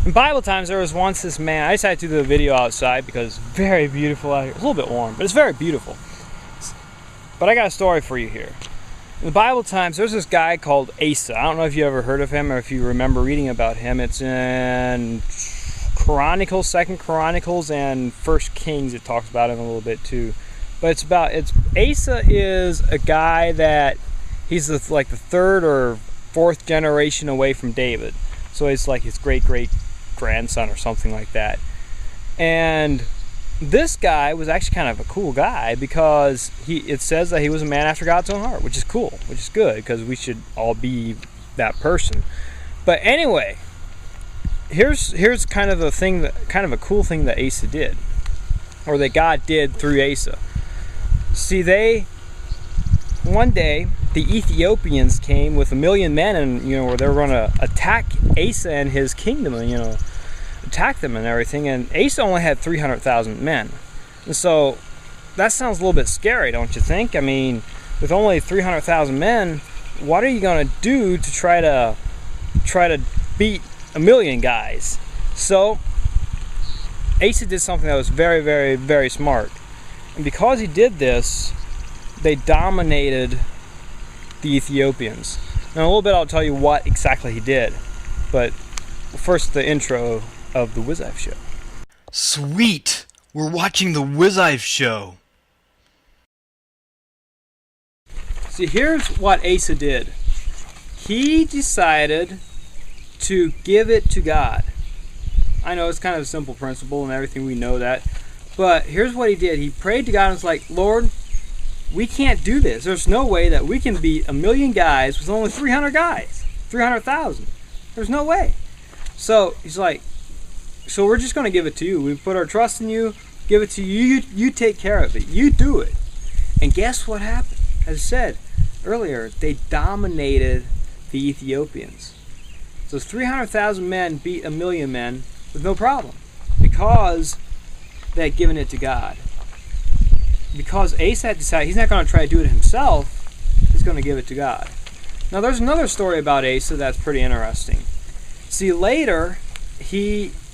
In Bible times, there was once this man. I decided to do the video outside because it's very beautiful out here. It's a little bit warm, but it's very beautiful. But I got a story for you here. In the Bible times, there's this guy called Asa. I don't know if you ever heard of him or if you remember reading about him. It's in Chronicles, 2nd Chronicles, and 1st Kings. It talks about him a little bit too. But Asa is a guy that he's like the 3rd or 4th generation away from David. So it's like his great-great-grandson or something like that. And this guy was actually kind of a cool guy because it says that he was a man after God's own heart, which is cool, which is good because we should all be that person. But anyway, here's kind of a cool thing that Asa did, or that God did through Asa. See, one day the Ethiopians came with 1 million men, and where they were going to attack Asa and his kingdom, and attack them and everything. And Asa only had 300,000 men, and so that sounds a little bit scary, don't you think? I mean, with only 300,000 men, what are you going to do to try to beat 1 million guys? So Asa did something that was very, very, very smart. And because he did this, they dominated the Ethiopians. Now, in a little bit, I'll tell you what exactly he did. But first, the intro of the Wizive Show. Sweet! We're watching the Wizive Show. See, here's what Asa did. He decided to give it to God. I know it's kind of a simple principle and everything, we know that. But here's what he did. He prayed to God and was like, Lord, we can't do this. There's no way that we can beat 1 million guys with only 300 guys. 300,000. There's no way. So he's like, so we're just going to give it to you. We put our trust in you. Give it to you. You take care of it. You do it. And guess what happened? As I said earlier, they dominated the Ethiopians. So 300,000 men beat 1 million men with no problem, because they had given it to God. Because Asa had decided he's not going to try to do it himself, he's going to give it to God. Now, there's another story about Asa that's pretty interesting. See, later,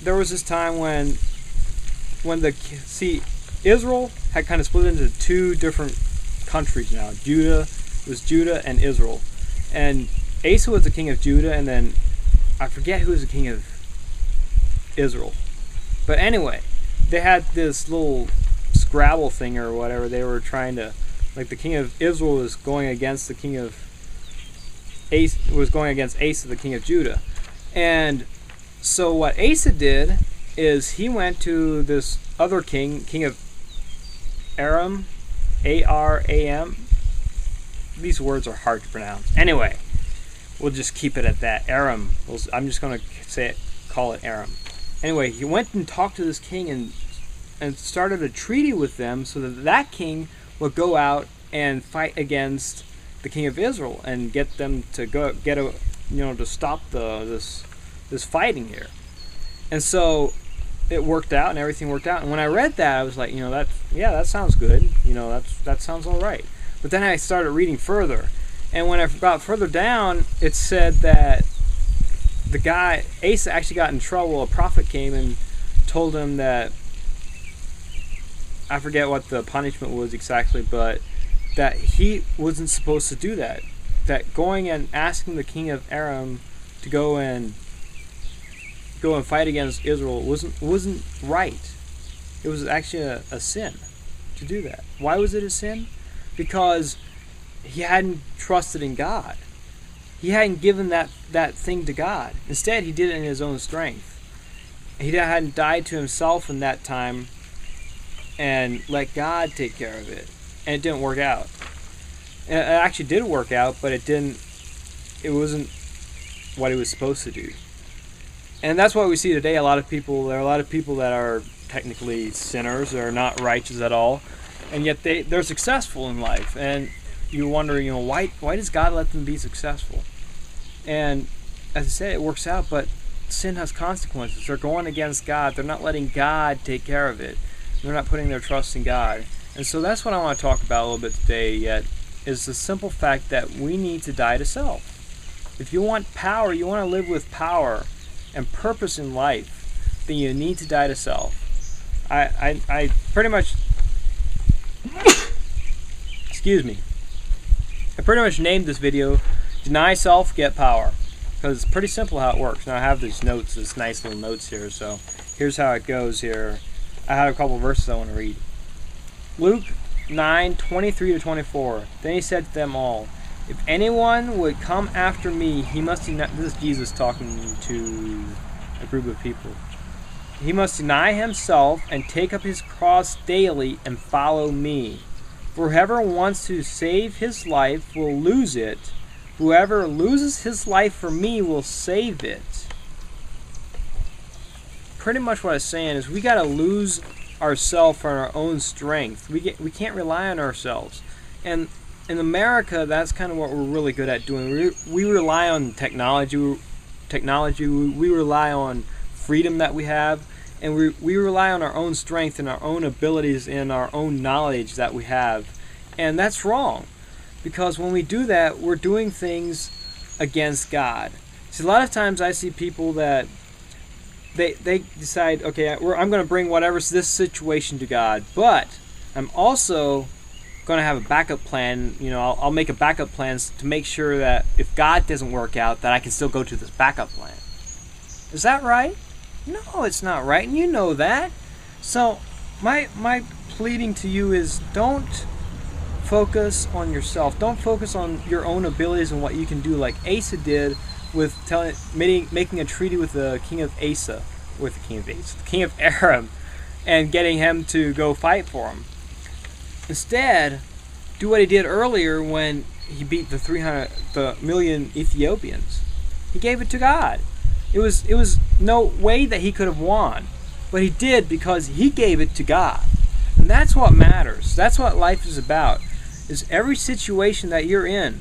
there was this time when Israel had kind of split into 2 different countries now. It was Judah and Israel. And Asa was the king of Judah, and then I forget who was the king of Israel. But anyway, they had this little Scrabble thing or whatever. They were trying to, like, the king of Israel was going against the king of Asa, the king of Judah. And so what Asa did is he went to this other king of Aram, A-R-A-M. These words are hard to pronounce. Anyway, we'll just keep it at that. Aram. I'm just going to call it Aram. Anyway, he went and talked to this king and started a treaty with them so that king would go out and fight against the king of Israel and get them to to stop this fighting here. And so it worked out, and everything worked out. And when I read that, I was like, that sounds good. That sounds all right. But then I started reading further, and when I got further down, it said that the guy Asa actually got in trouble. A prophet came and told him that, I forget what the punishment was exactly, but that he wasn't supposed to do that. That going and asking the king of Aram to go and fight against Israel wasn't right. It was actually a sin to do that. Why was it a sin? Because he hadn't trusted in God. He hadn't given that thing to God. Instead, he did it in his own strength. He hadn't died to himself in that time and let God take care of it. And it didn't work out. And it actually did work out, but it wasn't what he was supposed to do. And that's what we see today. There are a lot of people that are technically sinners, or not righteous at all, and yet they're successful in life. And you wonder, why does God let them be successful? And as I said, it works out, but sin has consequences. They're going against God. They're not letting God take care of it. They're not putting their trust in God. And so that's what I want to talk about a little bit today, is the simple fact that we need to die to self. If you want power, you want to live with power, and purpose in life, then you need to die to self. I pretty much excuse me. I pretty much named this video Deny Self, Get Power, because it's pretty simple how it works. Now I have these notes, this nice little notes here, so here's how it goes here. I have a couple verses I want to read. Luke 9:23-24. Then he said to them all, if anyone would come after me, he must deny. This is Jesus talking to a group of people. He must deny himself and take up his cross daily and follow me. For whoever wants to save his life will lose it. Whoever loses his life for me will save it. Pretty much what I'm saying is we got to lose ourselves for our own strength. We can't rely on ourselves. And in America, that's kind of what we're really good at doing. We rely on technology. We rely on freedom that we have. And we rely on our own strength and our own abilities and our own knowledge that we have. And that's wrong. Because when we do that, we're doing things against God. See, a lot of times I see people that they decide, okay, I'm going to bring this situation to God, but I'm also going to have a backup plan. You know, I'll make a backup plan to make sure that if God doesn't work out, that I can still go to this backup plan. Is that right? No, it's not right, and you know that. So my pleading to you is don't focus on yourself. Don't focus on your own abilities and what you can do, like Asa did with making a treaty with the king of Aram, and getting him to go fight for him. Instead, do what he did earlier when he beat the million Ethiopians. He gave it to God. It was no way that he could have won, but he did because he gave it to God. And that's what matters. That's what life is about. Is every situation that you're in,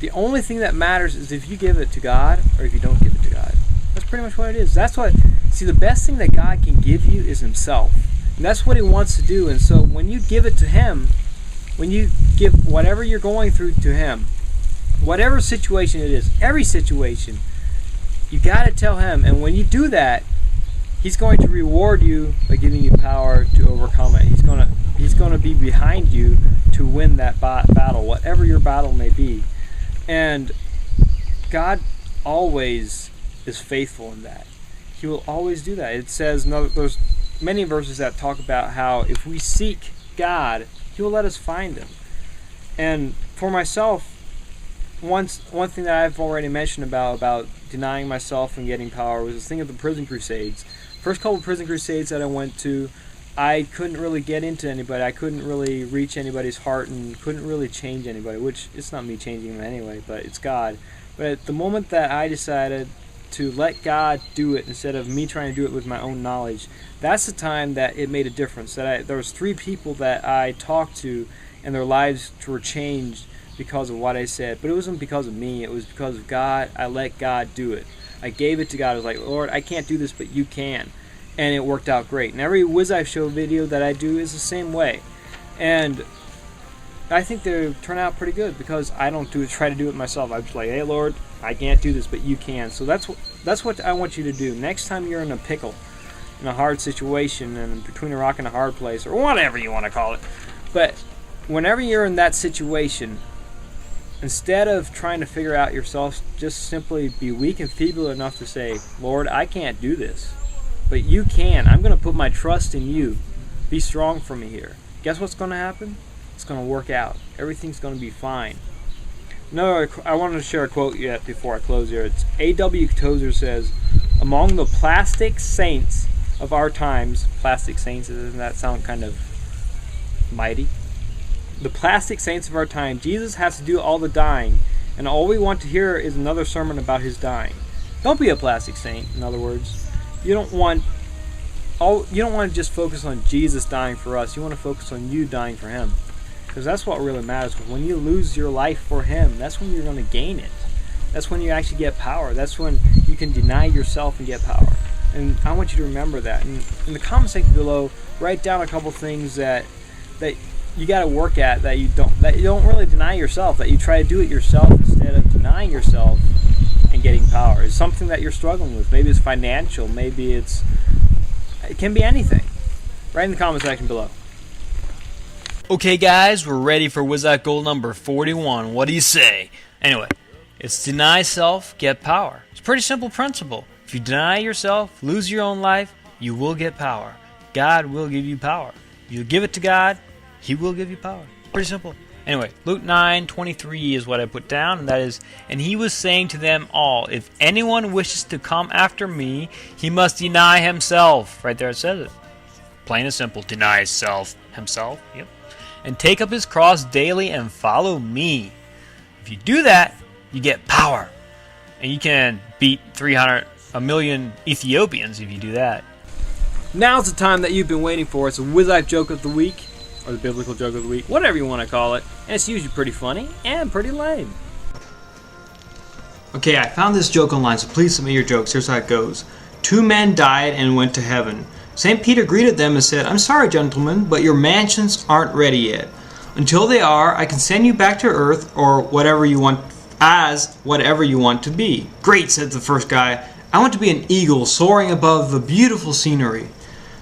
the only thing that matters is if you give it to God or if you don't give it to God. That's pretty much what it is. See, the best thing that God can give you is himself. And that's what he wants to do. And so when you give it to him, when you give whatever you're going through to him, whatever situation it is, every situation, you got to tell him. And when you do that, he's going to reward you by giving you power to overcome it. He's going to be behind you to win that battle, whatever your battle may be. And God always is faithful in that. He will always do that. It says, there's many verses that talk about how if we seek God, he will let us find him. And for myself, one thing that I've already mentioned about denying myself and getting power was this thing of the prison crusades. First couple of prison crusades that I went to, I couldn't really get into anybody. I couldn't really reach anybody's heart and couldn't really change anybody, which it's not me changing them anyway, but it's God. But at the moment that I decided to let God do it instead of me trying to do it with my own knowledge, that's the time that it made a difference. There was 3 people that I talked to and their lives were changed because of what I said. But it wasn't because of me. It was because of God. I let God do it. I gave it to God. I was like, Lord, I can't do this, but you can. And it worked out great. And every Whiz Eye Show video that I do is the same way. And I think they turn out pretty good because I don't try to do it myself. I'm just like, hey, Lord, I can't do this, but you can. So that's what I want you to do. Next time you're in a pickle, in a hard situation, and between a rock and a hard place, or whatever you want to call it. But whenever you're in that situation, instead of trying to figure out yourself, just simply be weak and feeble enough to say, Lord, I can't do this, but you can. I'm going to put my trust in you. Be strong for me here. Guess what's going to happen? It's going to work out. Everything's going to be fine. I wanted to share a quote yet before I close here. It's A.W. Tozer says, among the plastic saints of our times, plastic saints, doesn't that sound kind of mighty? The plastic saints of our time, Jesus has to do all the dying, and all we want to hear is another sermon about his dying. Don't be a plastic saint, in other words. You don't want to just focus on Jesus dying for us. You want to focus on you dying for him. Because that's what really matters. When you lose your life for him, that's when you're going to gain it. That's when you actually get power. That's when you can deny yourself and get power. And I want you to remember that. And in the comment section below, write down a couple things that you got to work at, that you don't really deny yourself, that you try to do it yourself instead of denying yourself and getting power? Is something that you're struggling with? Maybe it's financial, maybe it can be anything. Write in the comment section below. Okay guys, we're ready for WizLife goal number 41. What do you say? Anyway, it's deny self, get power. It's a pretty simple principle. If you deny yourself, lose your own life, you will get power. God will give you power. You give it to God, He will give you power. Pretty simple. Anyway, Luke 9:23 is what I put down, and that is, and He was saying to them all, if anyone wishes to come after me, he must deny himself. Right there it says it. Plain and simple, deny himself, yep. And take up his cross daily and follow me. If you do that, you get power. And you can beat 1 million Ethiopians if you do that. Now's the time that you've been waiting for. It's a WizLife joke of the week, or the biblical joke of the week, whatever you want to call it. And it's usually pretty funny and pretty lame. Okay, I found this joke online, so please submit your jokes. Here's how it goes. 2 men died and went to heaven. St. Peter greeted them and said, I'm sorry, gentlemen, but your mansions aren't ready yet. Until they are, I can send you back to earth or whatever you want to be. Great, said the first guy. I want to be an eagle soaring above the beautiful scenery.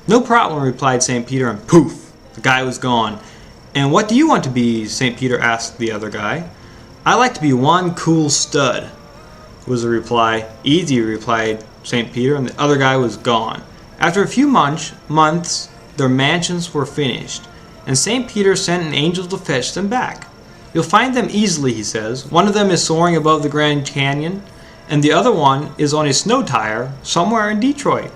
No problem, replied St. Peter, and poof, the guy was gone. And what do you want to be? St. Peter asked the other guy. I like to be one cool stud, was the reply. Easy, replied St. Peter, and the other guy was gone. After a few months, their mansions were finished, and St. Peter sent an angel to fetch them back. You'll find them easily, he says. One of them is soaring above the Grand Canyon, and the other one is on a snow tire somewhere in Detroit.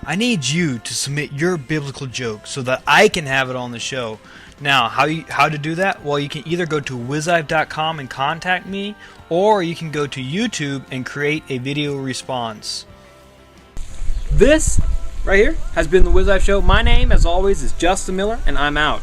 I need you to submit your biblical joke so that I can have it on the show. Now, how to do that? Well, you can either go to wizlife.com and contact me, or you can go to YouTube and create a video response. This right here has been the WizLife Show. My name, as always, is Justin Miller, and I'm out.